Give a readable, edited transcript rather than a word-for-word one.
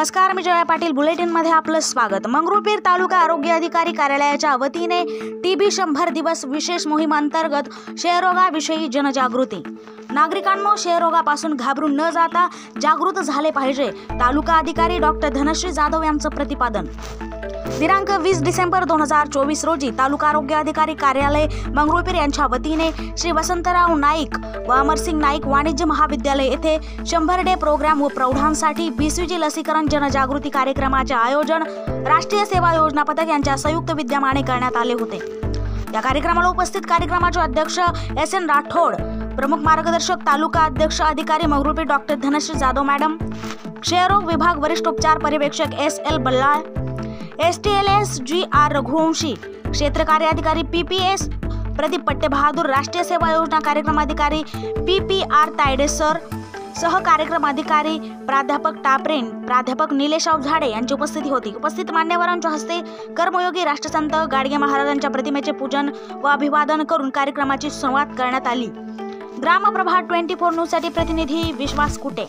नमस्कार, मी जया पाटील बुलेटिनमध्ये आपलं स्वागत। मंगरुळपीर तालुका आरोग्य अधिकारी कार्यालयाच्या वतीने टीबी 100 दिवस विशेष मोहीम अंतर्गत क्षयरोगाविषयी जनजागृती। नागरिकांनो, क्षयरोगापासून घाबरून न जाता जागृत झाले पाहिजे, तालुका अधिकारी डॉक्टर धनश्री जाधव यांचं प्रतिपादन। दिनांक 20 डिसेंबर 2024 रोजी तालुका आरोग्य अधिकारी कार्यालय मंगरुळपीर यांच्या वतीने श्री वसंतराव नाईक व अमरसिंग नाईक वाणिज्य महाविद्यालय येथे 100 डे प्रोग्राम व प्रौढांसाठी बीसीजी लसीकरण जनजागृती कार्यक्रमाचे आयोजन राष्ट्रीय सेवा योजना पथक यांच्या संयुक्त विद्यमाने करण्यात आले होते। या कार्यक्रमाला उपस्थित कार्यक्रमाचे अध्यक्ष SN राठोड, प्रमुख मार्गदर्शक तालुका अध्यक्ष अधिकारी मंगरुळपीर डॉक्टर धनश्री जाधव मॅडम, क्षयरोग विभाग वरिष्ठ उपचार पर्यवेक्षक SL Ballal, STLS GR Raghuvanshi, क्षेत्र कार्याधिकारी PPS प्रदीप पट्टेबहादूर, राष्ट्रीय सेवा योजना कार्यक्रम अधिकारी PPR तायडे सर, सह कार्यक्रम अधिकारी प्राध्यापक टापरेन, प्राध्यापक निलेश झाडे यांची उपस्थिती होती। उपस्थित मान्यवरांच्या हस्ते कर्मयोगी राष्ट्रसंत गाडगे महाराजांच्या प्रतिमेचे पूजन व अभिवादन करून कार्यक्रमाची सुरुवात करण्यात आली। ग्रामप्रभा 24 न्यूज साठी प्रतिनिधी विश्वास कुटे।